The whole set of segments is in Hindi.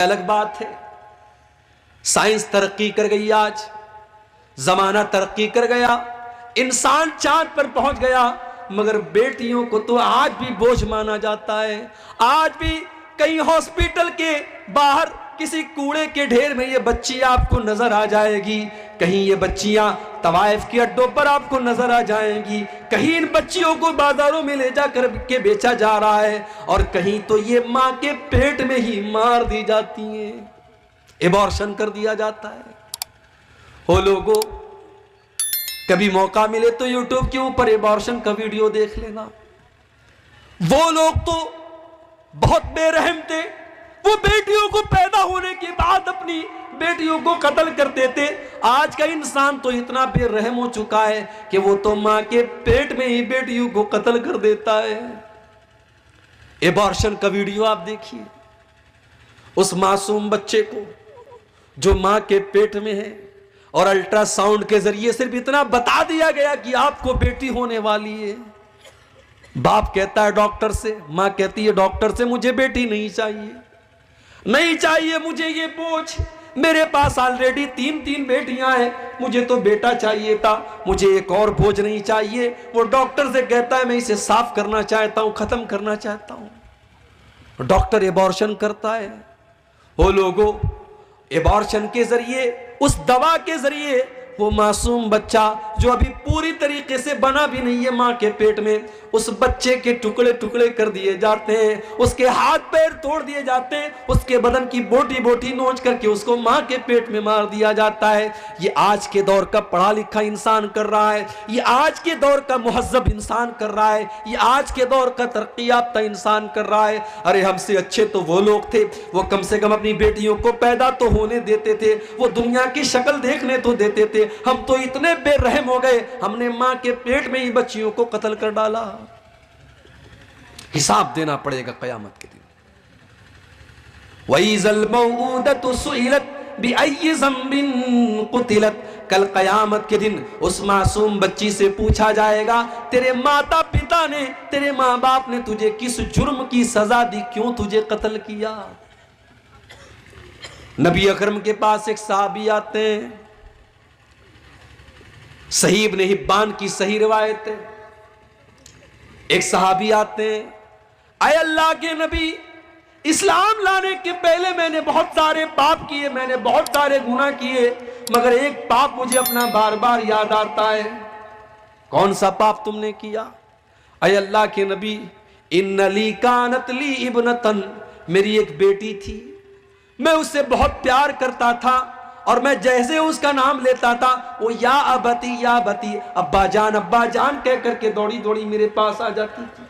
अलग बात है। साइंस तरक्की कर गई, आज जमाना तरक्की कर गया, इंसान चांद पर पहुंच गया, मगर बेटियों को तो आज भी बोझ माना जाता है। आज भी कहीं हॉस्पिटल के बाहर किसी कूड़े के ढेर में ये बच्ची आपको नजर आ जाएगी, कहीं ये बच्चियां तवाइफ के अड्डों पर आपको नजर आ जाएंगी, कहीं इन बच्चियों को बाजारों में ले जाकर के बेचा जा रहा है, और कहीं तो ये मां के पेट में ही मार दी जाती है, एबॉर्शन कर दिया जाता है। हो लोगों, कभी मौका मिले तो यूट्यूब के ऊपर एबॉर्शन का वीडियो देख लेना। वो लोग तो बहुत बेरहम थे, वो बेटियों को पैदा होने के बाद अपनी बेटियों को कत्ल कर देते। आज का इंसान तो इतना बेरहम हो चुका है कि वो तो मां के पेट में ही बेटियों को कत्ल कर देता है। एबॉर्शन का वीडियो आप देखिए, उस मासूम बच्चे को जो मां के पेट में है, और अल्ट्रासाउंड के जरिए सिर्फ इतना बता दिया गया कि आपको बेटी होने वाली है। बाप कहता है डॉक्टर से, मां कहती है डॉक्टर से, मुझे बेटी नहीं चाहिए, नहीं चाहिए मुझे ये बोझ, मेरे पास ऑलरेडी तीन बेटियां हैं, मुझे तो बेटा चाहिए था, मुझे एक और बोझ नहीं चाहिए। वो डॉक्टर से कहता है मैं इसे साफ करना चाहता हूं, खत्म करना चाहता हूं। डॉक्टर एबॉर्शन करता है। वो लोगों, एबॉर्शन के जरिए, उस दवा के जरिए, वो मासूम बच्चा जो अभी पूरी तरीके से बना भी नहीं है मां के पेट में, उस बच्चे के टुकड़े टुकड़े कर दिए जाते हैं, उसके हाथ पैर तोड़ दिए जाते हैं, उसके बदन की बोटी बोटी नोच करके उसको मां के पेट में मार दिया जाता है। ये आज के दौर का पढ़ा लिखा इंसान कर रहा है, ये आज के दौर का मुहज्जब इंसान कर रहा है, ये आज के दौर का तरक्की याफ्ता इंसान कर रहा है। अरे हमसे अच्छे तो वो लोग थे, वो कम से कम अपनी बेटियों को पैदा तो होने देते थे, वो दुनिया की शक्ल देखने तो देते थे। हम तो इतने बेरहम हो गए, हमने मां के पेट में ही बच्चियों को कत्ल कर डाला। हिसाब देना पड़ेगा कयामत के दिन। वइज़ल मौऊदतु सुइलत बिअय्यि ज़ंबिन कुतिलत, कल कयामत के दिन उस मासूम बच्ची से पूछा जाएगा, तेरे माता पिता ने, तेरे माँ बाप ने तुझे किस जुर्म की सजा दी, क्यों तुझे कत्ल किया। नबी अकरम के पास एक सहाबी आते हैं, सही इब्न हिब्बान की सही रिवायत है। एक सहाबी आते हैं, आए अल्लाह के नबी, इस्लाम लाने के पहले मैंने बहुत सारे पाप किए, मैंने बहुत सारे गुनाह किए, मगर एक पाप मुझे अपना बार बार याद आता है। कौन सा पाप तुमने किया। आए अल्लाह के नबी, इन्ना ली कानत ली इब्नतन, मेरी एक बेटी थी, मैं उससे बहुत प्यार करता था, और मैं जैसे उसका नाम लेता था वो या अबती अब्बा जान कह करके दौड़ी दौड़ी मेरे पास आ जाती थी।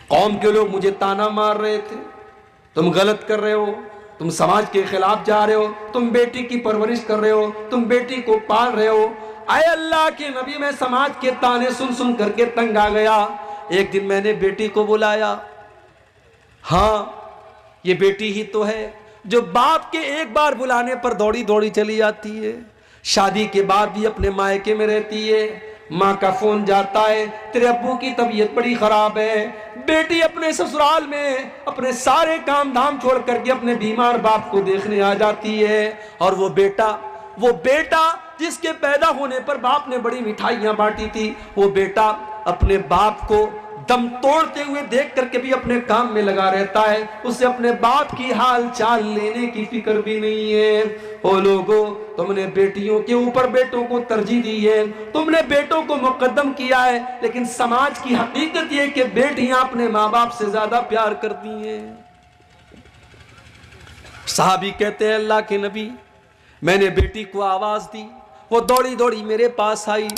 कौम के लोग मुझे ताना मार रहे थे, तुम गलत कर रहे हो, तुम समाज के खिलाफ जा रहे हो, तुम बेटी की परवरिश कर रहे हो, तुम बेटी को पाल रहे हो। आए अल्लाह के नबी, मैं समाज के ताने सुन सुन करके तंग आ गया। एक दिन मैंने बेटी को बुलाया, हाँ ये बेटी ही तो है जो बाप के एक बार बुलाने पर दौड़ी दौड़ी चली जाती है, शादी के बाद भी अपने मायके में रहती है। माँ का फोन जाता है, तेरे अब्बू की तबीयत बड़ी खराब है। बेटी अपने ससुराल में अपने सारे काम धाम छोड़ करके अपने बीमार बाप को देखने आ जाती है। और वो बेटा जिसके पैदा होने पर बाप ने बड़ी मिठाइयां बांटी थी, वो बेटा अपने बाप को दम तोड़ते हुए देख करके भी अपने काम में लगा रहता है, उसे अपने बाप की हाल चाल लेने की फिक्र भी नहीं है। ओ लोगों, तुमने बेटियों के ऊपर बेटों को तरजीह दी है, तुमने बेटों को मुकद्दम किया है, लेकिन समाज की हकीकत यह कि बेटियां अपने माँ बाप से ज्यादा प्यार करती हैं। साहबी कहते हैं अल्लाह के नबी, मैंने बेटी को आवाज दी, वो दौड़ी दौड़ी मेरे पास आई,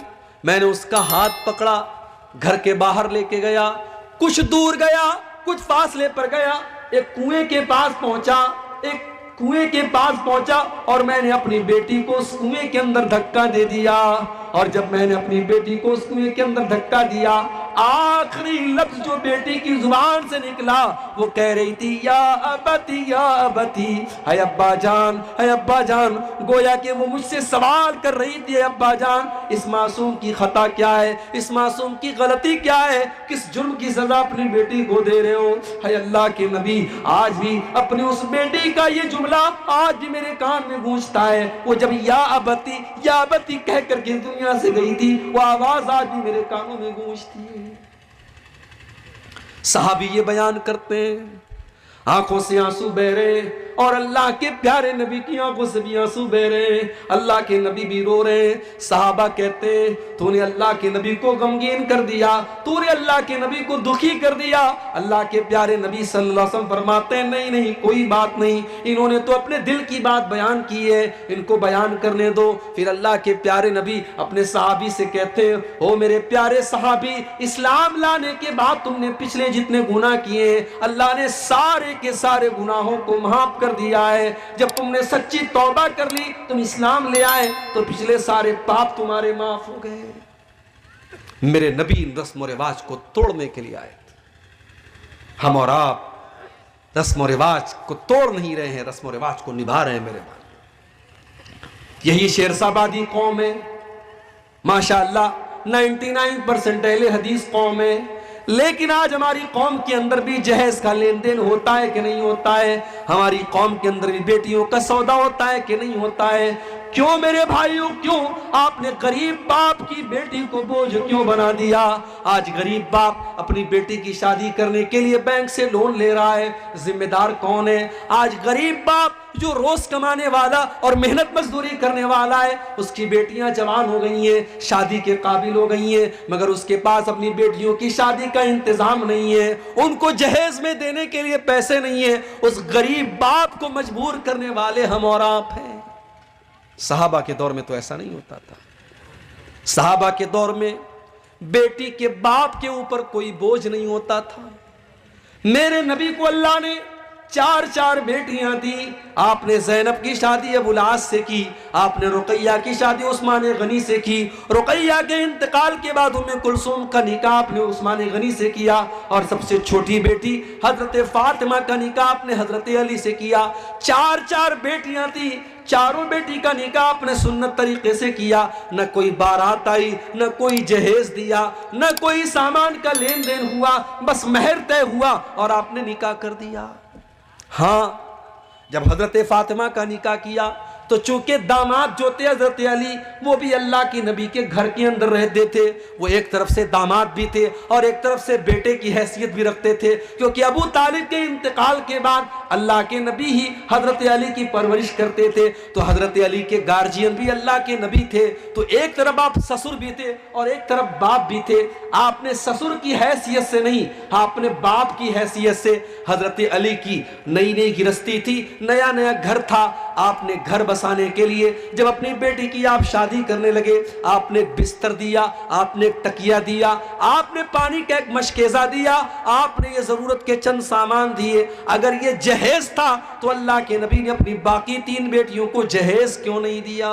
मैंने उसका हाथ पकड़ा, घर के बाहर लेके गया, कुछ दूर गया, कुछ फासले पर गया, एक कुएं के पास पहुंचा और मैंने अपनी बेटी को उस कुएं के अंदर धक्का दे दिया और जब मैंने अपनी बेटी को उस कुएं के अंदर धक्का दिया, आखिरी लफ्ज जो बेटी की जुबान से निकला वो कह रही थी या अबती या अबती, है अब्बा जान, है अब्बा जान। गोया कि वो मुझसे सवाल कर रही थी, अब्बा जान इस मासूम की खता क्या है, इस मासूम की गलती क्या है, किस जुर्म की सजा अपनी बेटी को दे रहे हो। है अल्लाह के नबी, आज भी अपनी उस बेटी का ये जुमला आज भी मेरे कान में गूंजता है। वो जब या अबती कह करके दुनिया से गई थी, वो आवाज आज भी मेरे कानों में गूंजती है। सहाबी ये बयान करते हैं, आंखों से आंसू बह रहे और अल्लाह के प्यारे नबी की आंखों से भी आंसू बह रहे, अल्लाह के नबी भी रो रहे। सहाबा कहते, तूने अल्लाह के नबी को गमगीन कर दिया, तूने अल्लाह के नबी को दुखी कर दिया। अल्लाह के प्यारे नबी सल्लल्लाहु अलैहि वसल्लम फरमाते हैं, नहीं नहीं कोई बात नहीं, इन्होंने तो अपने दिल की बात बयान की है, इनको बयान करने दो। फिर अल्लाह के प्यारे नबी अपने सहाबी से कहते हैं, ओ मेरे प्यारे सहाबी, इस्लाम लाने के बाद तुमने पिछले जितने गुनाह किए अल्लाह ने सारे के सारे गुनाहों को माफ कर दिया है। जब तुमने सच्ची तौबा कर ली, तुम इस्लाम ले आए, तो पिछले सारे पाप तुम्हारे माफ हो गए। मेरे नबी इन रस्म और रिवाज को तोड़ने के लिए आए। हम और आप रस्म और रिवाज को तोड़ नहीं रहे हैं, रस्म और रिवाज को निभा रहे हैं मेरे भाई। यही शेरशाबादी कौम है, माशाअल्लाह 99% अहले हदीस कौम है। लेकिन आज हमारी कौम के अंदर भी जहेज का लेन देन होता है कि नहीं होता है? हमारी कौम के अंदर भी बेटियों का सौदा होता है कि नहीं होता है? क्यों मेरे भाइयों, क्यों आपने गरीब बाप की बेटी को बोझ क्यों बना दिया? आज गरीब बाप अपनी बेटी की शादी करने के लिए बैंक से लोन ले रहा है, जिम्मेदार कौन है? आज गरीब बाप जो रोज कमाने वाला और मेहनत मजदूरी करने वाला है, उसकी बेटियां जवान हो गई हैं, शादी के काबिल हो गई हैं, मगर उसके पास अपनी बेटियों की शादी का इंतजाम नहीं है, उनको जहेज में देने के लिए पैसे नहीं है। उस गरीब बाप को मजबूर करने वाले हम और आप हैं। सहाबा के दौर में तो ऐसा नहीं होता था। सहाबा के दौर में बेटी के बाप के ऊपर कोई बोझ नहीं होता था। मेरे नबी को अल्लाह ने 4 बेटियां दी। आपने ज़ैनब की शादी अबुल आस से की, आपने रुकैया की शादी उस्मान गनी से की, रुकैया के इंतकाल के बाद उम्मे कुलसूम का निकाह आपने उस्मान गनी से किया, और सबसे छोटी बेटी हजरत फातिमा का निकाह आपने हजरत अली से किया। 4 बेटियां थी, चारों बेटी का निकाह आपने सुन्नत तरीके से किया। न कोई बारात आई, न कोई जहेज दिया, न कोई सामान का लेन देन हुआ, बस महर तय हुआ और आपने निकाह कर दिया। हाँ, जब हजरत फातिमा का निकाह किया तो चूंकि दामाद जो थे हजरत अली, वो भी अल्लाह की नबी के घर के अंदर रहते थे। वो एक तरफ से दामाद भी थे और एक तरफ से बेटे की हैसियत भी रखते थे, क्योंकि अबू तालिब के इंतकाल के बाद अल्लाह के नबी ही हजरत अली की परवरिश करते थे। तो हजरत अली के गार्जियन भी अल्लाह के नबी थे। तो एक तरफ आप ससुर भी थे और एक तरफ बाप भी थे। आपने ससुर की हैसियत से नहीं, आपने बाप की हैसियत से, हजरत अली की नई नई गिरस्ती थी, नया नया घर था, आपने घर बसाने के लिए जब अपनी बेटी की आप शादी करने लगे, आपने बिस्तर दिया, आपने तकिया दिया, आपने पानी का एक मशकेजा दिया, आपने ये जरूरत के चंद सामान दिए। अगर ये जहेज था तो अल्लाह के नबी ने अपनी बाकी 3 बेटियों को जहेज क्यों नहीं दिया?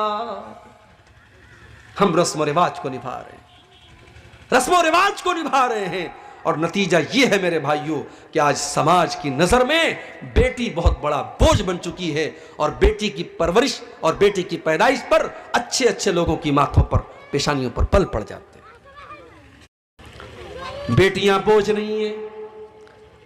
हम रस्म रिवाज को निभा रहे हैं, रस्म रिवाज को निभा रहे हैं, और नतीजा यह है मेरे भाइयों कि आज समाज की नजर में बेटी बहुत बड़ा बोझ बन चुकी है, और बेटी की परवरिश और बेटी की पैदाइश पर अच्छे अच्छे लोगों की माथों पर, पेशानियों पर पल पड़ जाते हैं। बेटियां बोझ नहीं है।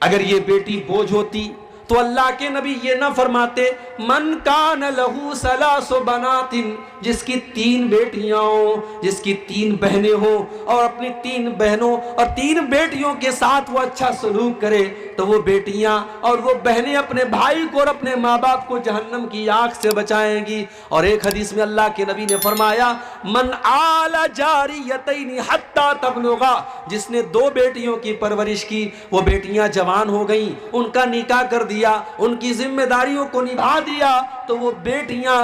अगर ये बेटी बोझ होती तो अल्लाह के नबी ये ना फरमाते मन कान लहू सलासो बनातिन, जिसकी 3 बेटियां हो, जिसकी 3 बहनें हो, और अपनी 3 बहनों और 3 बेटियों के साथ वो अच्छा सलूक करे, तो वो बेटियां और वो बहनें अपने भाई को और अपने माँ बाप को जहन्नम की आग से बचाएंगी। और एक हदीस में अल्लाह के नबी ने फरमाया मन आला जारियतैनि हत्ता तबलुगा, जिसने 2 बेटियों की परवरिश की, वो बेटियां जवान हो गई, उनका निकाह कर दिया, उनकी जिम्मेदारियों को निभा दिया, तो वो बेटियां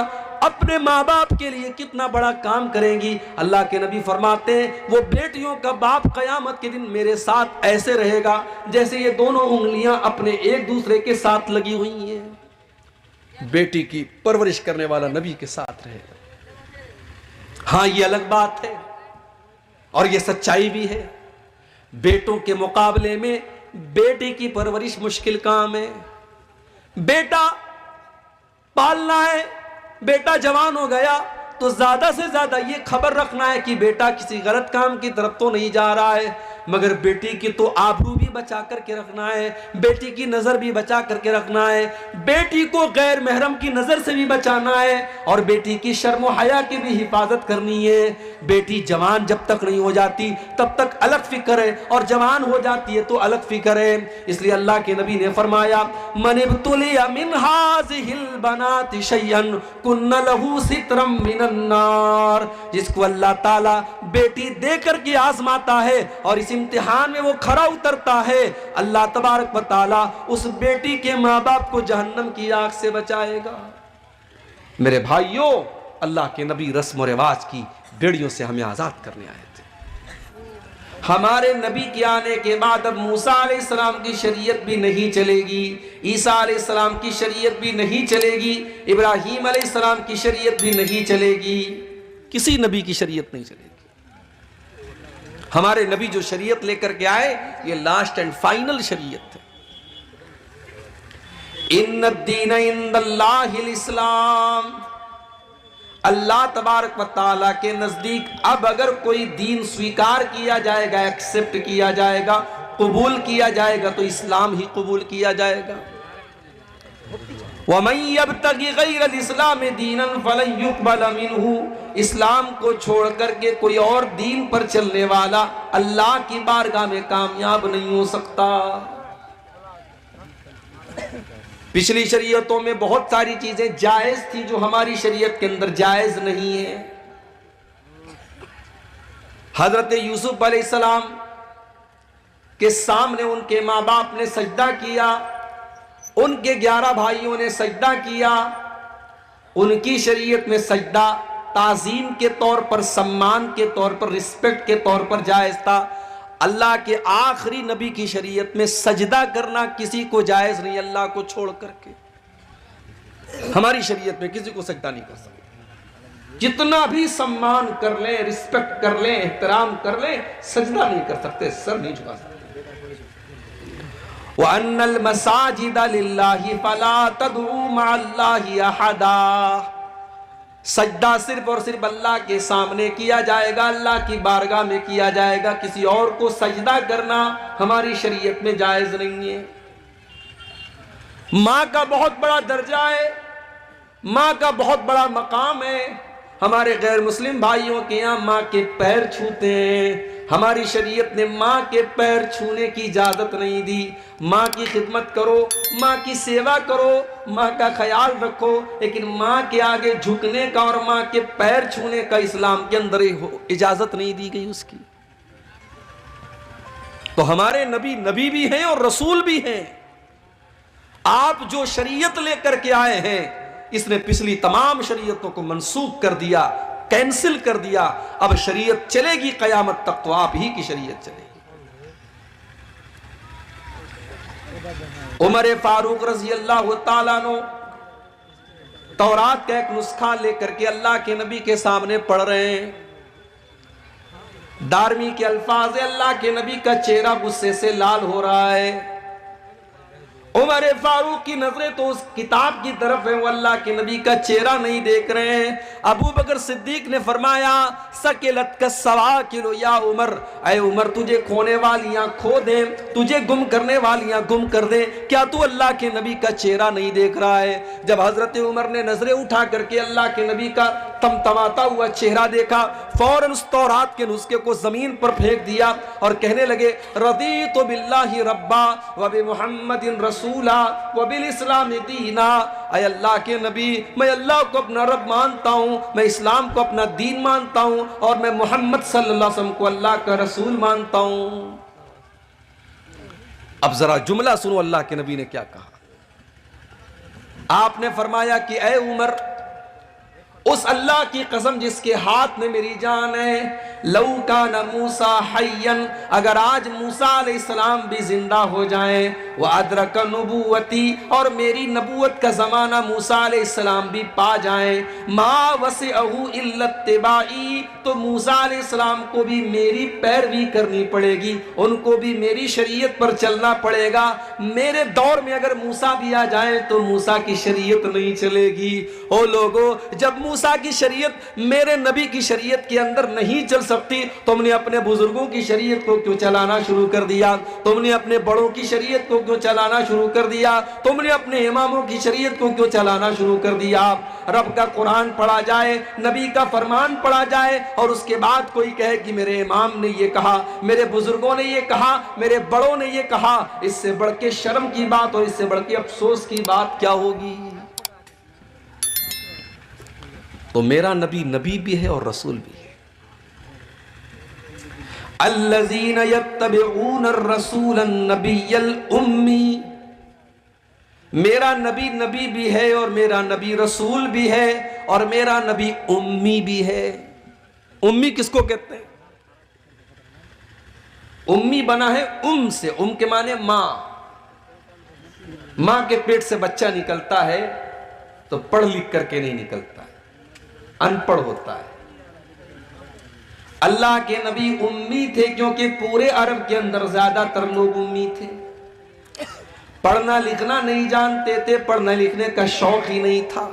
अपने माँ बाप के लिए कितना बड़ा काम करेंगी। अल्लाह के नबी फरमाते हैं वो बेटियों का बाप कयामत के दिन मेरे साथ ऐसे रहेगा जैसे ये दोनों उंगलियां अपने एक दूसरे के साथ लगी हुई हैं। बेटी की परवरिश करने वाला नबी के साथ रहेगा। हाँ, ये अलग बात है और ये सच्चाई भी है। बेटों के मुकाबले में बेटी की परवरिश मुश्किल काम है। बेटा पालना है, बेटा जवान हो गया तो ज्यादा से ज्यादा ये खबर रखना है कि बेटा किसी गलत काम की तरफ तो नहीं जा रहा है, मगर बेटी की तो आबरू भी बचा करके रखना है, बेटी की नजर भी बचा करके रखना है, बेटी को गैर महरम की नजर से भी बचाना है और बेटी की शर्म हया की भी हिफाजत करनी है। बेटी जवान जब तक नहीं हो जाती तब तक अलग फिक्र है, और जवान हो जाती है तो अलग फिक्र है। इसलिए अल्लाह के नबी ने फरमाया, मन इब्तुलिया मिन हाज़िहिल बनाति शय्अन कुन्न लहू सित्रम मिनन नार। जिसको अल्लाह ताला बेटी देकर के आजमाता है और इस इम्तिहान में वो खरा उतरता है, अल्लाह तबारक व तआला उस बेटी के माँ बाप को जहन्नम की आग से बचाएगा। मेरे भाइयों, अल्लाह के नबी रस्म और रिवाज की बेड़ियों से हमें आजाद करने आए थे। हमारे नबी के आने के बाद अब मूसा अलैहिस्सलाम की शरीयत भी नहीं चलेगी, ईसा अलैहिस्सलाम की शरीयत भी नहीं चलेगी, इब्राहीम अलैहिस्सलाम की शरीयत भी नहीं चलेगी, किसी नबी की शरीयत नहीं चलेगी। हमारे नबी जो शरीयत लेकर के आए ये लास्ट एंड फाइनल शरीयत है। इन्नद्दीन इंदल्लाहिल इस्लाम। अल्लाह तबारक व तआला के नजदीक अब अगर कोई दीन स्वीकार किया जाएगा, एक्सेप्ट किया जाएगा, कबूल किया जाएगा तो इस्लाम ही कबूल किया जाएगा। वमन यब्तगी गैरल इस्लाम दीनन फलन युक़बल मिन्हु। इस्लाम को छोड़ करके कोई और दीन पर चलने वाला अल्लाह की बारगाह में कामयाब नहीं हो सकता। पिछली शरीयतों में बहुत सारी चीजें जायज थी जो हमारी शरीयत के अंदर जायज नहीं है। हजरत यूसुफ अलैहिस्सलाम के सामने उनके माँ बाप ने सजदा किया, उनके 11 भाइयों ने सजदा किया। उनकी शरीयत में सजदा ताजीम के तौर पर, सम्मान के तौर पर, रिस्पेक्ट के तौर पर जायज था। अल्लाह के आखिरी नबी की शरीयत में सजदा करना किसी को जायज नहीं, अल्लाह को छोड़ करके। हमारी शरीयत में किसी को सजदा नहीं कर सकते, जितना भी सम्मान कर ले, रिस्पेक्ट कर ले, एहतराम कर ले, सजदा नहीं कर सकते, सर नहीं झुका सकते। वअन्नल मसाजिदा लिल्लाहि फला तदउ मअल्लाहि अहदा। सजदा सिर्फ और सिर्फ अल्लाह के सामने किया जाएगा, अल्लाह की बारगाह में किया जाएगा। किसी और को सजदा करना हमारी शरीयत में जायज नहीं है। माँ का बहुत बड़ा दर्जा है, माँ का बहुत बड़ा मकाम है। हमारे गैर मुस्लिम भाइयों के यहाँ माँ के पैर छूते हैं। हमारी शरीयत ने माँ के पैर छूने की इजाजत नहीं दी। माँ की खिदमत करो, माँ की सेवा करो, माँ का ख्याल रखो, लेकिन माँ के आगे झुकने का और माँ के पैर छूने का इस्लाम के अंदर इजाजत नहीं दी गई उसकी। तो हमारे नबी नबी भी हैं और रसूल भी हैं। आप जो शरीयत लेकर के आए हैं इसने पिछली तमाम शरीयतों को मनसूख कर दिया, कैंसिल कर दिया। अब शरीयत चलेगी कयामत तक, तो आप ही की शरीयत चलेगी। उमर फारूक रजी अल्लाह तआला अन्हु तौरात का एक नुस्खा लेकर के अल्लाह के नबी के सामने पढ़ रहे हैं। दारमी के अल्फाज, अल्लाह के नबी का चेहरा गुस्से से लाल हो रहा है। उमर फारूक की नजरें तो उस किताब की तरफ है, वो अल्लाह के नबी का चेहरा नहीं देख रहे हैं। अबू बकर सिद्दीक ने फरमाया, सकिलत का सवाकिलो या उमर, ऐ उमर तुझे खोने वालियां खो दे, तुझे गुम करने वालियां गुम कर दे, क्या तू अल्लाह के नबी का चेहरा नहीं देख रहा है? जब हजरत उमर ने नजरें उठा करके अल्लाह के नबी का तमतमाता हुआ चेहरा देखा, फौरन उस तौरात के नुस्खे को जमीन पर फेंक दिया और कहने लगे, रदीतु बिल्लाहि रब्बा व बि मुहम्मदिन रसूला व बिल इस्लाम दीना। ऐ अल्लाह के नबी, मैं अल्लाह को अपना रब मानता हूँ, मैं इस्लाम को अपना दीन मानता हूँ और मैं मोहम्मद सल्लल्लाहु अलैहि वसल्लम को अल्लाह का रसूल मानता हूँ। अब जरा जुमला सुनो, अल्लाह के नबी ने क्या कहा। आपने फरमाया कि ऐ उमर, उस अल्लाह की कसम जिसके हाथ में मेरी जान है, लौ काना मूसा हय्यन, अगर आज मूसा अलैहिस्सलाम भी जिंदा हो जाएं, व अदरक नबुवती, और मेरी नबूवत का ज़माना मूसा अलैहिस्सलाम भी पा जाए, मा वसिअहु इल्ला इत्तिबाई, तो मूसा अलैहिस्सलाम को भी मेरी पैरवी करनी पड़ेगी, उनको भी मेरी शरीयत पर चलना पड़ेगा। मेरे दौर में अगर मूसा भी आ जाए तो मूसा की शरीयत नहीं चलेगी। ओ लोगों, जब मूसा की शरीयत मेरे नबी की शरीयत के अंदर नहीं चल सकती, तुमने अपने बुजुर्गों की शरीयत को क्यों चलाना शुरू कर दिया? तुमने अपने बड़ों की शरीयत को क्यों चलाना शुरू कर दिया? तुमने अपने इमामों की शरीयत को क्यों चलाना शुरू कर दिया? रब का कुरान पढ़ा जाए, नबी का फरमान पढ़ा जाए, और उसके बाद कोई कहे कि मेरे इमाम ने ये कहा, मेरे बुजुर्गों ने ये कहा, मेरे बड़ों ने ये कहा, इससे बढ़ के शर्म की बात और इससे बढ़ के अफसोस की बात क्या होगी? तो मेरा नबी नबी भी है और रसूल भी है। अल्लज़ीना यत्तबिऊन अर्रसूल अन्नबिय्यल उम्मी, मेरा नबी नबी भी है और मेरा नबी रसूल भी है और मेरा नबी उम्मी भी है। उम्मी किसको कहते हैं? उम्मी बना है उम से, उम के माने मां। मां के पेट से बच्चा निकलता है तो पढ़ लिख करके नहीं निकलता है, अनपढ़ होता है। अल्लाह के नबी उम्मी थे क्योंकि पूरे अरब के अंदर ज्यादातर लोग उम्मी थे, पढ़ना लिखना नहीं जानते थे, पढ़ने लिखने का शौक ही नहीं था।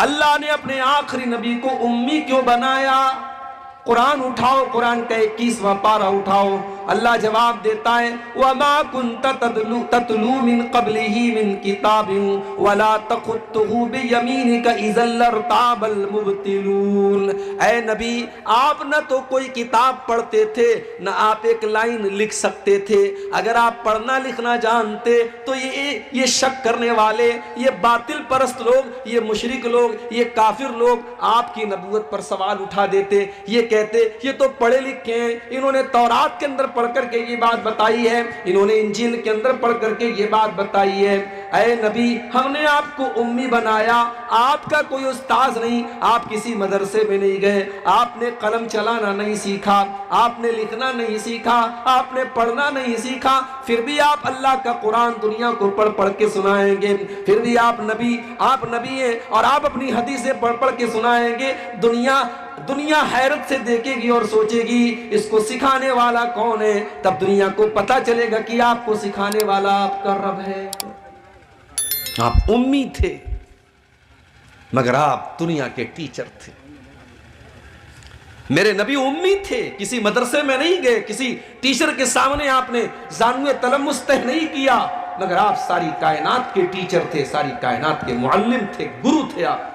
अल्लाह ने अपने आखिरी नबी को उम्मी क्यों बनाया? कुरान उठाओ, कुरान का 21वां पारा उठाओ, अल्लाह जवाब देता है, वमा कुन्त ततलू मिन क़ब्लिही मिन किताबिन वला तख़ुत्तुहु बियमीनिका इज़ल लर्ताबल मुब्तिलून। ऐ नबी, आप न तो कोई किताब पढ़ते थे, न आप एक लाइन लिख सकते थे। अगर आप पढ़ना लिखना जानते तो ये शक करने वाले, ये बातिल परस्त लोग, ये मुशरिक लोग, ये काफिर लोग आपकी नबूवत पर सवाल उठा देते। ये कहते ये तो पढ़े लिखे हैं, इन्होंने तौरात के अंदर पढ़ करके ये बात बताई है, इन्होंने इंजील के अंदर पढ़ करके ये बात बताई है। ऐ नबी, हमने आपको उम्मी बनाया, आपका कोई उस्ताद नहीं, आप किसी मदरसे में नहीं गए, आपने कलम चलाना नहीं सीखा, आपने लिखना नहीं सीखा, आपने पढ़ना नहीं सीखा, फिर भी आप अल्लाह का कुरान दुनिया को पढ़ पढ़ के सुनाएंगे। फिर भी आप नबी हैं और आप अपनी हदीसें पढ़ पढ़ के सुनाएंगे। दुनिया हैरत से देखेगी और सोचेगी इसको सिखाने वाला कौन है। तब दुनिया को पता चलेगा कि आपको सिखाने वाला आपका रब है। आप उम्मी थे मगर आप दुनिया के टीचर थे। मेरे नबी उम्मी थे, किसी मदरसे में नहीं गए, किसी टीचर के सामने आपने जानुए तलम्मुस तय नहीं किया, मगर आप सारी कायनात के टीचर थे, सारी कायनात के मुअल्लिम थे, गुरु थे आप।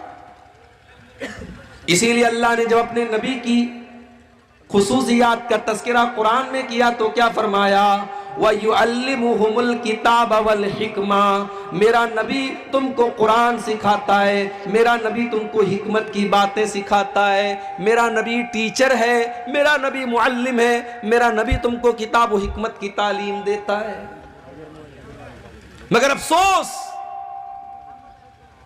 इसीलिए अल्लाह ने जब अपने नबी की खुसूसियात का तज़किरा कुरान में किया तो क्या फरमाया? वयुअल्लिमुहुमुल किताब वल हिकमा, मेरा नबी तुमको कुरान सिखाता है, मेरा नबी तुमको हिकमत की बातें सिखाता है, मेरा नबी टीचर है, मेरा नबी मुअल्लिम है, मेरा नबी तुमको किताब व हिकमत की तालीम देता है। मगर अफसोस,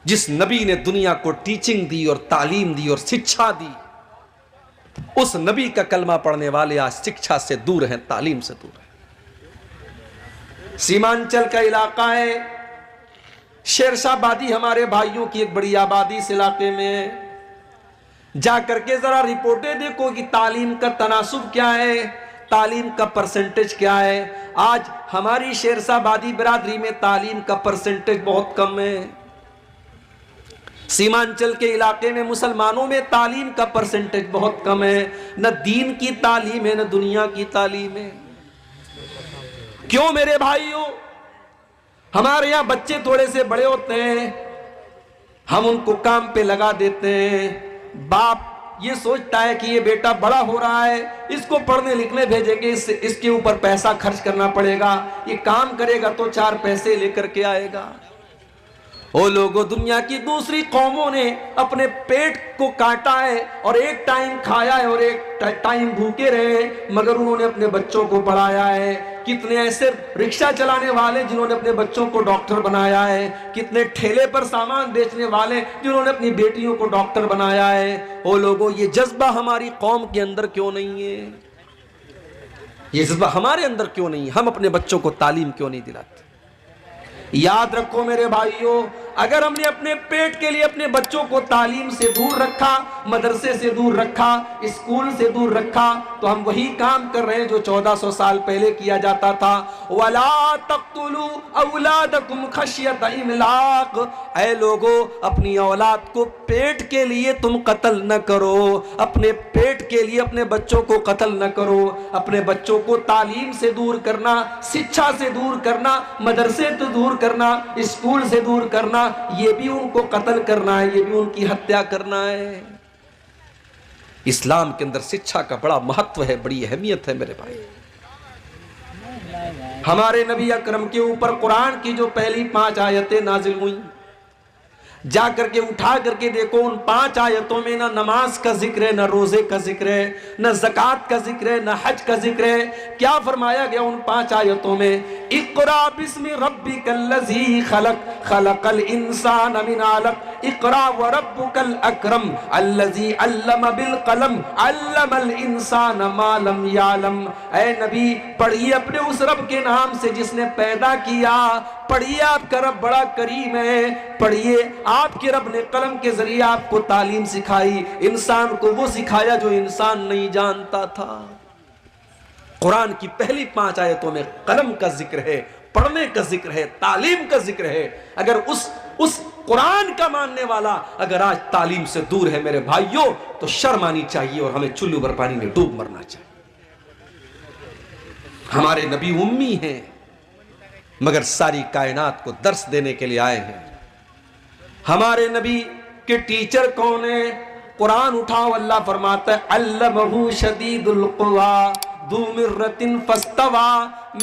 जिस नबी ने दुनिया को टीचिंग दी और तालीम दी और शिक्षा दी, उस नबी का कलमा पढ़ने वाले आज शिक्षा से दूर हैं, तालीम से दूर हैं। सीमांचल का इलाका है, शेरशाहबादी हमारे भाइयों की एक बड़ी आबादी इस इलाके में है। जाकर के जरा रिपोर्टें देखो कि तालीम का तनासुब क्या है, तालीम का परसेंटेज क्या है। आज हमारी शेरशाहबादी बिरादरी में तालीम का परसेंटेज बहुत कम है। सीमांचल के इलाके में मुसलमानों में तालीम का परसेंटेज बहुत कम है। न दीन की तालीम है, न दुनिया की तालीम है। क्यों मेरे भाइयों? हमारे यहाँ बच्चे थोड़े से बड़े होते हैं, हम उनको काम पे लगा देते हैं। बाप ये सोचता है कि ये बेटा बड़ा हो रहा है, इसको पढ़ने लिखने भेजेंगे, इसके ऊपर पैसा खर्च करना पड़ेगा, ये काम करेगा तो 4 पैसे लेकर के आएगा। ओ लोगों, दुनिया की दूसरी कौमों ने अपने पेट को काटा है और एक टाइम खाया है और एक टाइम भूखे रहे, मगर उन्होंने अपने बच्चों को पढ़ाया है। कितने ऐसे रिक्शा चलाने वाले जिन्होंने अपने बच्चों को डॉक्टर बनाया है, कितने ठेले पर सामान बेचने वाले जिन्होंने अपनी बेटियों को डॉक्टर बनाया है। ओ लोगों, ये जज्बा हमारी कौम के अंदर क्यों नहीं है? ये जज्बा हमारे अंदर क्यों नहीं? हम अपने बच्चों को तालीम क्यों नहीं दिलाते? याद रखो मेरे भाइयों, अगर हमने अपने पेट के लिए अपने बच्चों को तालीम से दूर रखा, मदरसे से दूर रखा, स्कूल से दूर रखा, तो हम वही काम कर रहे हैं जो 1400 साल पहले किया जाता था। वला तक़्तुलू औलादकुम खश्यत इमलाक, ऐ लोगो अपनी औलाद को पेट के लिए तुम कत्ल न करो, अपने पेट के लिए अपने बच्चों को कत्ल न करो। अपने बच्चों को तालीम से दूर करना, शिक्षा से दूर करना, मदरसे से दूर करना, स्कूल से दूर करना, ये भी उनको कत्ल करना है, ये भी उनकी हत्या करना है। इस्लाम के अंदर शिक्षा का बड़ा महत्व है, बड़ी अहमियत है मेरे भाई। हमारे नबी अकरम के ऊपर कुरान की जो पहली 5 आयतें नाजिल हुई, जा करके उठा करके देखो, उन 5 आयतों में ना नमाज का जिक्र है, ना रोजे का जिक्र है, ना ज़कात का जिक्र है, ना हज का जिक्र है। क्या फरमाया गया उन 5 आयतों में? इक़रा बिस्मि रब्बिकल्लज़ी खलक, खलकल इंसान मिन अलक, इक़रा व रब्बुकल अकरम अल्लज़ी अल्लम बिल कलम, अल्लमल इंसान मा लम यालम। ऐ नबी, पढ़िए अपने उस रब के नाम से जिसने पैदा किया। पढ़िए, आपका रब बड़ा करीम है। पढ़िए, आपके रब ने कलम के जरिए आपको तालीम सिखाई, इंसान को वो सिखाया जो इंसान नहीं जानता था। कुरान की पहली 5 आयतों में कलम का जिक्र है, पढ़ने का जिक्र है, तालीम का जिक्र है। अगर उस कुरान का मानने वाला अगर आज तालीम से दूर है मेरे भाइयों, तो शर्म आनी चाहिए और हमें चुल्लू भर पानी में डूब मरना चाहिए। हमारे नबी उम्मी हैं, मगर सारी कायनात को दर्स देने के लिए आए हैं। हमारे नबी के टीचर कौन है? कुरान उठाओ, अल्लाह फरमाता है अल्लमहु शदीदुल क़ुवा दू मिर्रतिन फस्तवा।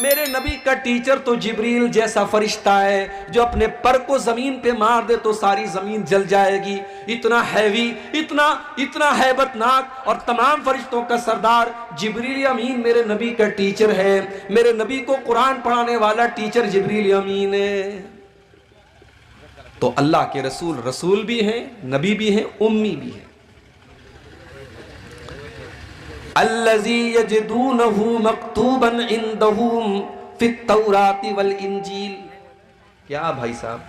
मेरे नबी का टीचर तो जिब्रील जैसा फरिश्ता है, जो अपने पर को जमीन पे मार दे तो सारी जमीन जल जाएगी। इतना हैवी, इतना हैबतनाक और तमाम फरिश्तों का सरदार जिब्रील अमीन मेरे नबी का टीचर है। मेरे नबी को कुरान पढ़ाने वाला टीचर जिब्रील अमीन है। तो अल्लाह के रसूल भी हैं, नबी भी हैं, उम्मी भी हैं। अल्लज़ी यजिदूनहु मक्तूबन इंदहुम फित तौराती वल इंजील। क्या भाई साहब,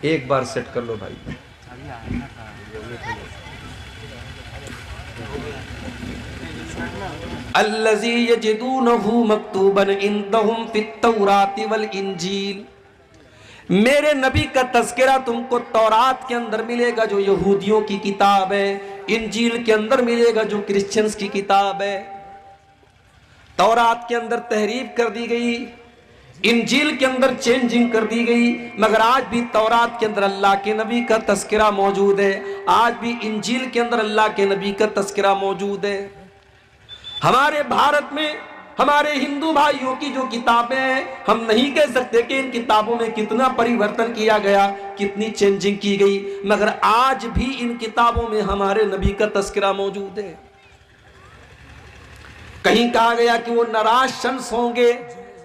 एक बार सेट कर लो भाई। अल्लज़ी यजिदूनहु मक्तूबन इंदहुम फित तौराती वल इंजील। मेरे नबी का तज़किरा तुमको तौरात के अंदर मिलेगा जो यहूदियों की किताब है, इंजील के अंदर मिलेगा जो क्रिश्चियंस की किताब है। तौरात के अंदर तहरीफ कर दी गई, इंजील के अंदर चेंजिंग कर दी गई, मगर आज भी तौरात के अंदर अल्लाह के नबी का तज़किरा मौजूद है। आज भी इंजील के अंदर अल्लाह के नबी का तज़किरा मौजूद है। हमारे भारत में हमारे हिंदू भाइयों की जो किताबें हैं, हम नहीं कह सकते कि इन किताबों में कितना परिवर्तन किया गया, कितनी चेंजिंग की गई, मगर आज भी इन किताबों में हमारे नबी का तज़किरा मौजूद है। कहीं कहा गया कि वो नाराज शम्स होंगे,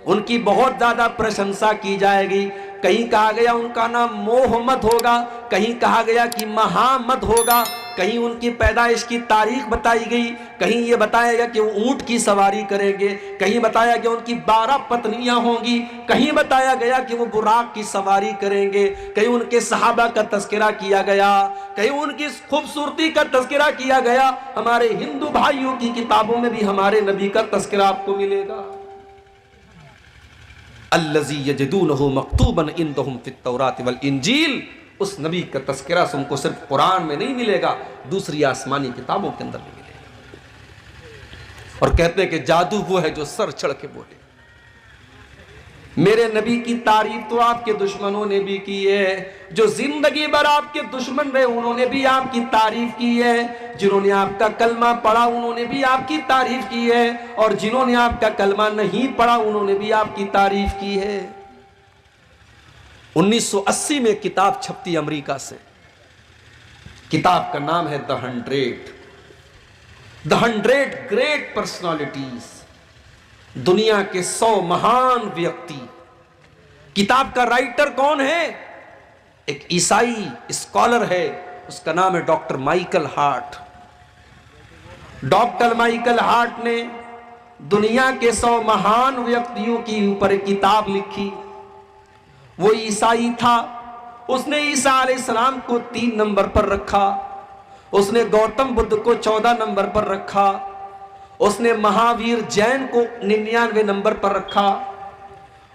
उनकी बहुत ज्यादा प्रशंसा की जाएगी। कहीं कहा गया उनका नाम मोहम्मद होगा, कहीं कहा गया कि महामद होगा, कहीं उनकी पैदाइश की तारीख बताई गई, कहीं ये बताया गया कि वो ऊंट की सवारी करेंगे, कहीं बताया गया उनकी 12 पत्नियां होंगी, कहीं बताया गया कि वो बुराक की सवारी करेंगे, कहीं उनके सहाबा का तज़किरा किया गया, कहीं उनकी खूबसूरती का तज़किरा किया गया। हमारे हिंदू भाइयों की किताबों में भी हमारे नबी का तज़किरा आपको मिलेगा। अल्लज़ी यजिदूनहु मक्तूबन इंदहुम फित तौरात वल इंजील। उस नबी का तज़किरा तुमको सिर्फ कुरान में नहीं मिलेगा, दूसरी आसमानी किताबों के अंदर भी मिलेगा। और कहते हैं कि जादू वो है जो सर चढ़ के बोले। मेरे नबी की तारीफ तो आपके दुश्मनों ने भी की है, जो जिंदगी भर आपके दुश्मन रहे उन्होंने भी आपकी तारीफ की है, जिन्होंने आपका कलमा पढ़ा उन्होंने भी आपकी तारीफ की है, और जिन्होंने आपका कलमा नहीं पढ़ा उन्होंने भी आपकी तारीफ की है। 1980 में किताब छपती अमेरिका से, किताब का नाम है द 100 ग्रेट पर्सनालिटीज, दुनिया के 100 महान व्यक्ति। किताब का राइटर कौन है? एक ईसाई स्कॉलर है, उसका नाम है doctor Michael Hart. Doctor Michael Hart ने दुनिया के 100 महान व्यक्तियों के ऊपर एक किताब लिखी। वो ईसाई था, उसने ईसा अलैहिस्सलाम को 3 नंबर पर रखा, उसने गौतम बुद्ध को 14 नंबर पर रखा, उसने महावीर जैन को 99 नंबर पर रखा।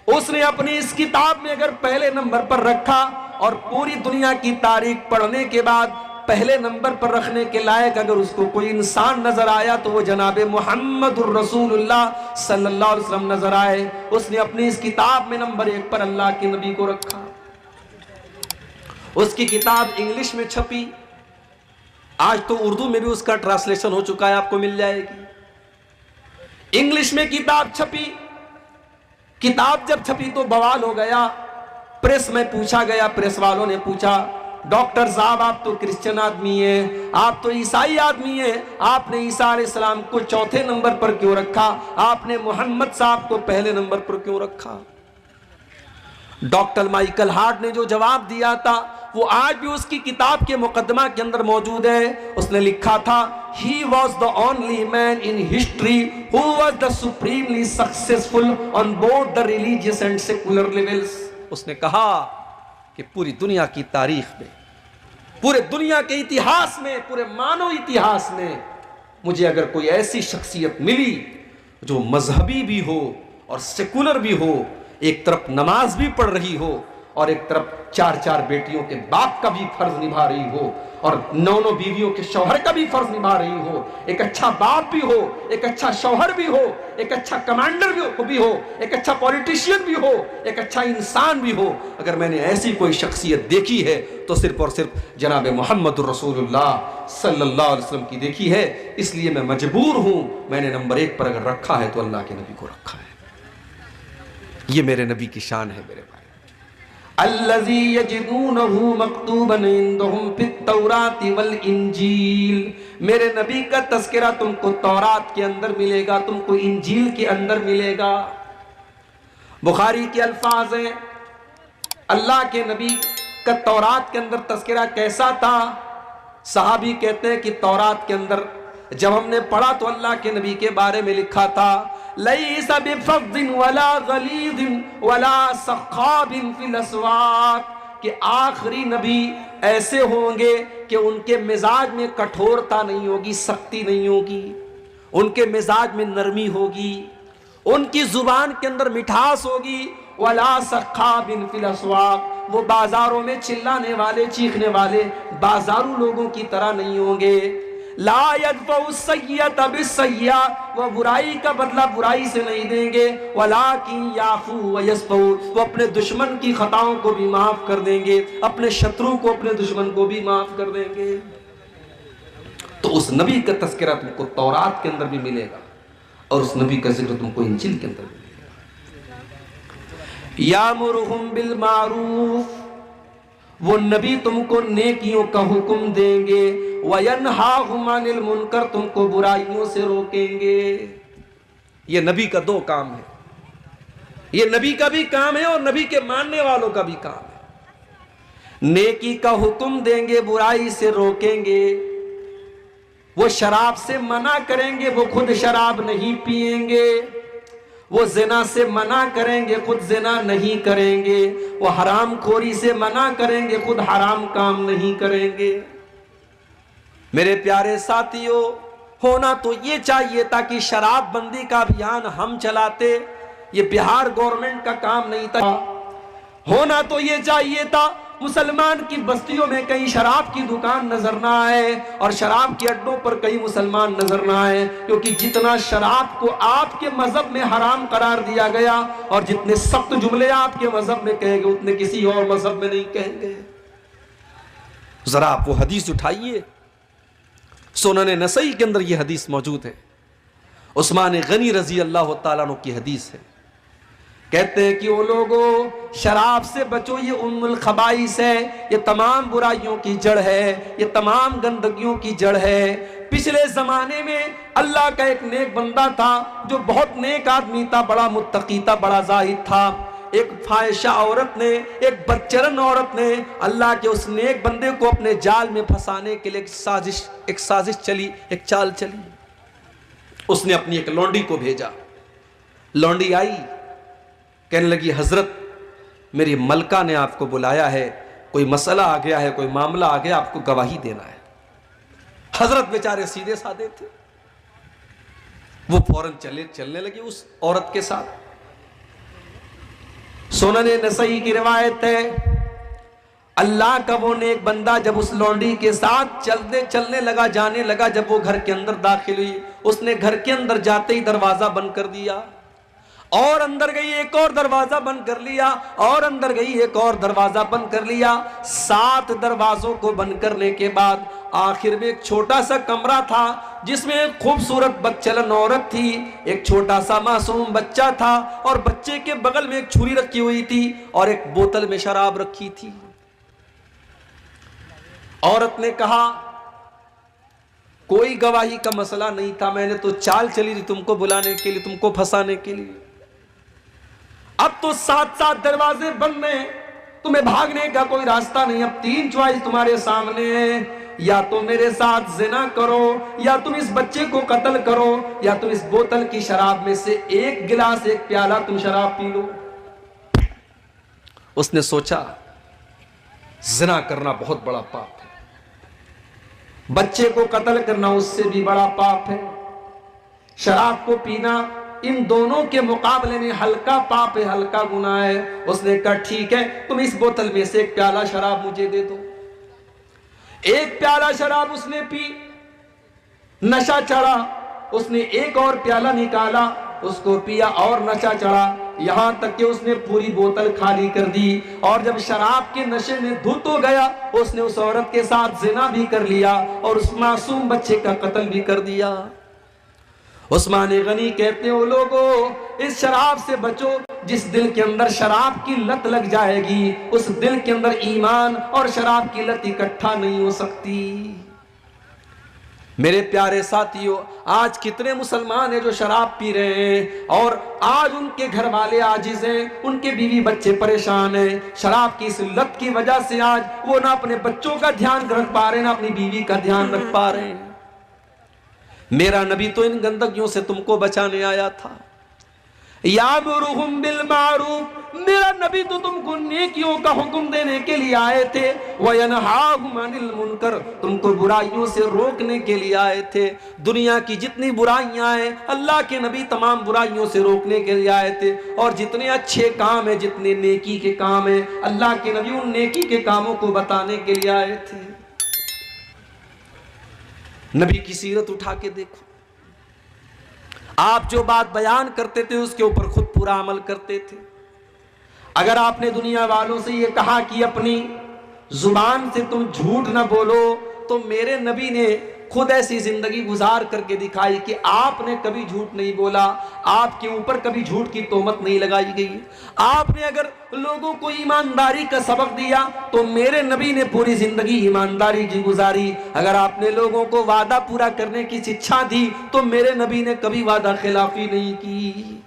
उसने अपनी इस किताब में अगर पहले नंबर पर रखा और पूरी दुनिया की तारीख पढ़ने के बाद पहले नंबर पर रखने के लायक अगर उसको कोई इंसान नजर आया तो वो जनाबे मुहम्मदुर रसूलुल्लाह सल्लल्लाहु अलैहि वसल्लम नजर आए। उसने अपनी इस किताब में नंबर 1 पर अल्लाह के नबी को रखा। उसकी किताब इंग्लिश में छपी, आज तो उर्दू में भी उसका ट्रांसलेशन हो चुका है, आपको मिल जाएगी। इंग्लिश में किताब छपी। किताब जब छपी तो बवाल हो गया। प्रेस में पूछा गया, प्रेस वालों ने पूछा, डॉक्टर साहब आप तो क्रिश्चियन आदमी हैं, आप तो ईसाई आदमी हैं, आपने ईसा अलैहिस्सलाम को 4थे नंबर पर क्यों रखा, आपने मोहम्मद साहब को पहले नंबर पर क्यों रखा? डॉक्टर माइकल हार्ट ने जो जवाब दिया था वो आज भी उसकी किताब के मुकदमा के अंदर मौजूद है। उसने लिखा था, he was the only man in history who was the supremely successful on both the religious and secular levels. उसने कहा कि पूरी दुनिया की तारीख में, पूरे दुनिया के इतिहास में, पूरे मानव इतिहास में मुझे अगर कोई ऐसी शख्सियत मिली जो मजहबी भी हो और सेकुलर भी हो, एक तरफ नमाज भी पढ़ रही हो और एक तरफ 4-4 बेटियों के बाप का भी फर्ज निभा रही हो और 9 बीवियों के शौहर का भी फर्ज निभा रही हो, एक अच्छा बाप भी हो, एक अच्छा शौहर भी हो, एक अच्छा कमांडर भी हो, एक अच्छा पॉलिटिशियन भी हो, एक अच्छा इंसान भी हो, अगर मैंने ऐसी कोई शख्सियत देखी है तो सिर्फ और सिर्फ जनाब मुहम्मदुर रसूलुल्लाह सल्लल्लाहु अलैहि वसल्लम की देखी है। इसलिए मैं मजबूर हूं, मैंने नंबर 1 पर अगर रखा है तो अल्लाह के नबी को रखा है। ये मेरे नबी की शान है मेरे भाई। अल्लज़ी यजिदूनहु मक्तूबन इंदहुम फित तौराति वल इंजील। मेरे नबी का तज़किरा तुमको तौरात के अंदर मिलेगा, तुमको इंजील के अंदर मिलेगा। बुखारी के अल्फाज हैं, अल्लाह के नबी का तौरात के अंदर तज़किरा कैसा था? सहाबी कहते हैं कि तौरात के अंदर जब हमने पढ़ा तो अल्लाह के नबी के बारे में लिखा था, लैसा बिफज़्ज़िन वला गलीज़िन वला सख़ाबिन फिल अस्वाक़, कि आखिरी नबी ऐसे होंगे कि उनके मिजाज में कठोरता नहीं होगी, सख्ती नहीं होगी, उनके मिजाज में नरमी होगी, उनकी जुबान के अंदर मिठास होगी। वला सख़ाबिन फिल अस्वाक़, वो बाजारों में चिल्लाने वाले, चीखने वाले बाजारू लोगों की तरह नहीं होंगे। ला यदफ़उ सय्यअत बिस्सय्या, वो बुराई का बदला बुराई से नहीं देंगे। वलाकिन याफ़ू व यस्फ़ऊ, वो अपने दुश्मन की खताओं को भी माफ कर देंगे, अपने शत्रु को, अपने दुश्मन को भी माफ कर देंगे। तो उस नबी का तज़किरा तुमको तौरात के अंदर भी मिलेगा और उस नबी का जिक्र तुमको इंजील के अंदर भी मिलेगा। यामुरुहुम बिल मारूफ, वो नबी तुमको नेकियों का हुक्म देंगे। वयनहाहुम अनिल मुनकर, तुमको बुराइयों से रोकेंगे। ये नबी का 2 काम है, ये नबी का भी काम है और नबी के मानने वालों का भी काम है। नेकी का हुक्म देंगे, बुराई से रोकेंगे। वो शराब से मना करेंगे, वो खुद शराब नहीं पिएंगे। वो जिना से मना करेंगे, खुद जिना नहीं करेंगे। वो हराम खोरी से मना करेंगे, खुद हराम काम नहीं करेंगे। मेरे प्यारे साथियों, होना तो ये चाहिए था कि शराब बंदी का अभियान हम चलाते, ये बिहार गवर्नमेंट का काम नहीं था। होना तो ये चाहिए था मुसलमान की बस्तियों में कहीं शराब की दुकान नजर ना आए और शराब के अड्डों पर कहीं मुसलमान नजर ना आए, क्योंकि जितना शराब को आपके मजहब में हराम करार दिया गया और जितने सख्त जुमले आपके मजहब में कहेंगे उतने किसी और मजहब में नहीं कहेंगे। जरा आप वो हदीस उठाइए, सुनन नसई के अंदर ये हदीस मौजूद है। उस्मान गनी रजी अल्लाह तआला अन्हु की हदीस है। कहते हैं कि वो लोगों, शराब से बचो, ये उम्मुल खबाइस है, ये तमाम बुराइयों की जड़ है, ये तमाम गंदगियों की जड़ है। पिछले जमाने में अल्लाह का एक नेक बंदा था जो बहुत नेक आदमी था, बड़ा मुत्तकी था, बड़ा जाहिद था। एक फाहिशा औरत ने, एक बदचलन औरत ने अल्लाह के उस नेक बंदे को अपने जाल में फंसाने के लिए एक साजिश चली, एक चाल चली। उसने अपनी एक लौंडी को भेजा। लौंडी आई, कहने लगी हजरत मेरी मलका ने आपको बुलाया है, कोई मसला आ गया है, कोई मामला आ गया, आपको गवाही देना है। हजरत बेचारे सीधे साधे थे, वो फौरन चलने लगे उस औरत के साथ। सुनन नसई की रिवायत है, अल्लाह का वो नेक बंदा जब उस लौंडी के साथ चलने लगा, जाने लगा, जब वो घर के अंदर दाखिल हुई, उसने घर के अंदर जाते ही दरवाजा बंद कर दिया, और अंदर गई एक और दरवाजा बंद कर लिया, और अंदर गई एक और दरवाजा बंद कर लिया। 7 दरवाजों को बंद करने के बाद आखिर में एक छोटा सा कमरा था जिसमें एक खूबसूरत बच्चलन औरत थी, एक छोटा सा मासूम बच्चा था, और बच्चे के बगल में एक छुरी रखी हुई थी और एक बोतल में शराब रखी थी। औरत ने कहा कोई गवाही का मसला नहीं था, मैंने तो चाल चली थी तुमको बुलाने के लिए, तुमको फंसाने के लिए। अब तो 7 दरवाजे बंद हैं, तुम्हें भागने का कोई रास्ता नहीं। अब 3 चॉइस तुम्हारे सामने है, या तो मेरे साथ जिना करो, या तुम इस बच्चे को कत्ल करो, या तुम इस बोतल की शराब में से एक गिलास, एक प्याला तुम शराब पी लो। उसने सोचा जिना करना बहुत बड़ा पाप है, बच्चे को कत्ल करना उससे भी बड़ा पाप है, शराब को पीना इन दोनों के मुकाबले में हल्का पाप है, हल्का गुनाह है। उसने कहा ठीक है, तुम इस बोतल में से एक प्याला शराब मुझे दे दो। एक प्याला शराब उसने पी, नशा चढ़ा, उसने एक और प्याला निकाला, उसको पिया और नशा चढ़ा, यहां तक कि उसने पूरी बोतल खाली कर दी। और जब शराब के नशे में धुत हो गया, उसने उस औरत के साथ जिना भी कर लिया और उस मासूम बच्चे का कत्ल भी कर दिया। उस्मान गनी कहते हो लोगों, इस शराब से बचो, जिस दिल के अंदर शराब की लत लग जाएगी उस दिल के अंदर ईमान और शराब की लत इकट्ठा नहीं हो सकती। मेरे प्यारे साथियों, आज कितने मुसलमान हैं जो शराब पी रहे हैं और आज उनके घर वाले आजिज हैं, उनके बीवी बच्चे परेशान हैं। शराब की इस लत की वजह से आज वो ना अपने बच्चों का ध्यान रख पा रहे, ना अपनी बीवी का ध्यान रख पा रहे हैं। मेरा नबी तो इन गंदगियों से तुमको बचाने आया था। यामुरुहुम बिल मारूफ, मेरा नबी तो तुमको नेकियों का हुक्म देने के लिए आए थे। वयनहाहुम अनिल मुनकर, तुमको बुराइयों से रोकने के लिए आए थे। दुनिया की जितनी बुराइयां हैं, अल्लाह के नबी तमाम बुराइयों से रोकने के लिए आए थे। और जितने अच्छे काम है, जितने नेकी के काम है, अल्लाह के नबी उन नेकी के कामों को बताने के लिए आए थे। नबी की सीरत उठा के देखो, आप जो बात बयान करते थे उसके ऊपर खुद पूरा अमल करते थे। अगर आपने दुनिया वालों से ये कहा कि अपनी जुबान से तुम झूठ ना बोलो, तो मेरे नबी ने खुद ऐसी जिंदगी गुजार करके दिखाई कि आपने कभी झूठ नहीं बोला, आपके ऊपर कभी झूठ की तोहमत नहीं लगाई गई। आपने अगर लोगों को ईमानदारी का सबक दिया तो मेरे नबी ने पूरी जिंदगी ईमानदारी की गुजारी। अगर आपने लोगों को वादा पूरा करने की शिक्षा दी तो मेरे नबी ने कभी वादा खिलाफी नहीं की।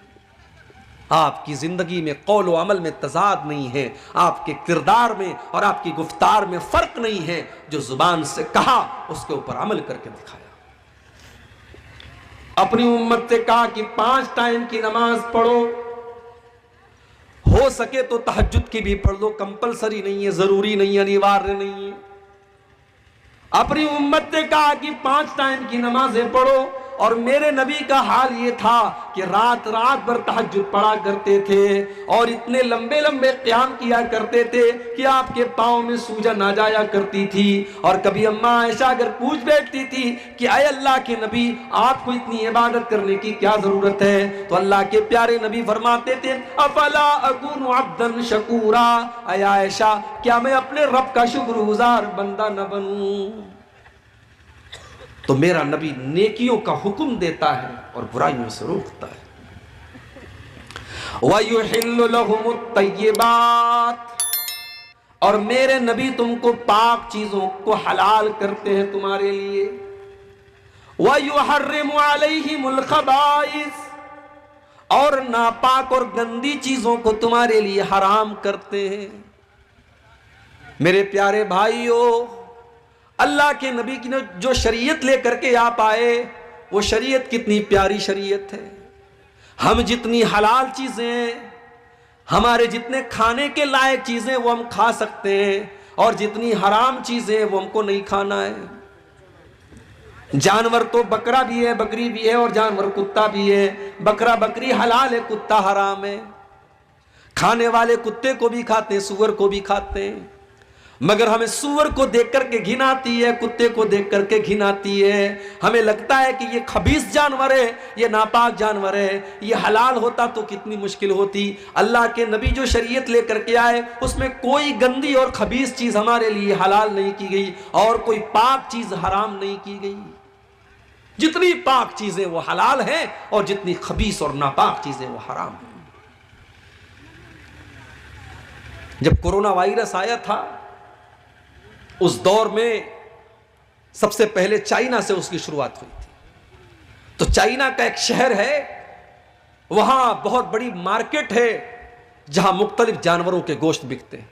आपकी जिंदगी में कौल व अमल में तजाद नहीं है, आपके किरदार में और आपकी गुफ्तार में फर्क नहीं है। जो जुबान से कहा उसके ऊपर अमल करके दिखाया। अपनी उम्मत से कहा कि 5 टाइम की नमाज पढ़ो, हो सके तो तहज्जुद की भी पढ़ लो, कंपलसरी नहीं है, जरूरी नहीं है, अनिवार्य नहीं है। अपनी उम्मत से कहा कि 5 टाइम की नमाजें पढ़ो। और मेरे नबी का हाल ये था कि रात रात भर तहज्जुद पढ़ा करते थे और इतने लंबे लंबे क़याम किया करते थे कि आपके पाँव में सूजन आ जाया करती थी। और कभी अम्मा आयशा अगर पूछ बैठती थी कि अय अल्लाह के नबी, आपको इतनी इबादत करने की क्या जरूरत है, तो अल्लाह के प्यारे नबी फरमाते थे अफला अकूनु अब्दन शकूरा, अय आयशा क्या मैं अपने रब का शुक्रगुजार बंदा न बनूं। तो मेरा नबी नेकियों का हुक्म देता है और बुराइयों से रोकता है। वयुहिल्लु लहुमुत तय्यिबात, और मेरे नबी तुमको पाक चीजों को हलाल करते हैं तुम्हारे लिए। वयुहर्रिमु अलैहिमुल खबाइस, और नापाक और गंदी चीजों को तुम्हारे लिए हराम करते हैं। मेरे प्यारे भाइयों, अल्लाह के नबी की जो शरीयत लेकर के आप आए वो शरीयत कितनी प्यारी शरीयत है। हम जितनी हलाल चीजें, हमारे जितने खाने के लायक चीजें वो हम खा सकते हैं, और जितनी हराम चीजें वो हमको नहीं खाना है। जानवर तो बकरा भी है, बकरी भी है, और जानवर कुत्ता भी है। बकरा बकरी हलाल है, कुत्ता हराम है। खाने वाले कुत्ते को भी खाते हैं, सुअर को भी खाते हैं, मगर हमें सुअर को देख करके घिन आती है, कुत्ते को देख करके घिन आती है। हमें लगता है कि ये खबीस जानवर है, ये नापाक जानवर है। ये हलाल होता तो कितनी मुश्किल होती। अल्लाह के नबी जो शरीयत लेकर के आए उसमें कोई गंदी और खबीस चीज हमारे लिए हलाल नहीं की गई, और कोई पाक चीज हराम नहीं की गई। जितनी पाक चीजें वो हलाल हैं, और जितनी खबीस और नापाक चीजें वो हराम हैं। जब कोरोना वायरस आया था उस दौर में सबसे पहले चाइना से उसकी शुरुआत हुई थी। तो चाइना का एक शहर है, वहां बहुत बड़ी मार्केट है जहां मुख्तलिफ जानवरों के गोश्त बिकते हैं।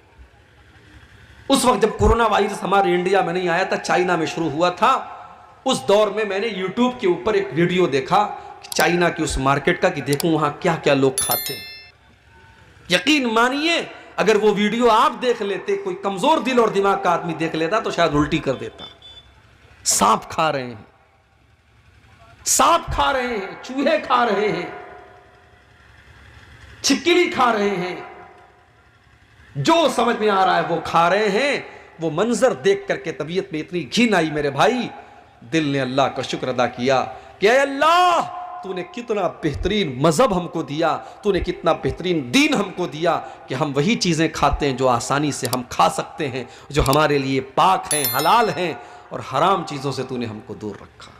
उस वक्त जब कोरोना वायरस हमारे इंडिया में नहीं आया था, चाइना में शुरू हुआ था। उस दौर में मैंने यूट्यूब के ऊपर एक वीडियो देखा चाइना की उस मार्केट का, कि देखूं वहां क्या क्या लोग खाते हैं। यकीन मानिए, अगर वो वीडियो आप देख लेते, कोई कमजोर दिल और दिमाग का आदमी देख लेता तो शायद उल्टी कर देता। सांप खा रहे हैं, सांप खा रहे हैं, चूहे खा रहे हैं, छिपकली खा रहे हैं, जो समझ में आ रहा है वो खा रहे हैं। वो मंजर देख करके तबीयत में इतनी घिन आई मेरे भाई, दिल ने अल्लाह का शुक्र अदा किया कि ऐ अल्लाह, तूने कितना बेहतरीन मजहब हमको दिया, तूने कितना बेहतरीन दीन हमको दिया कि हम वही चीजें खाते हैं जो आसानी से हम खा सकते हैं, जो हमारे लिए पाक हैं, हलाल हैं, और हराम चीजों से तूने हमको दूर रखा।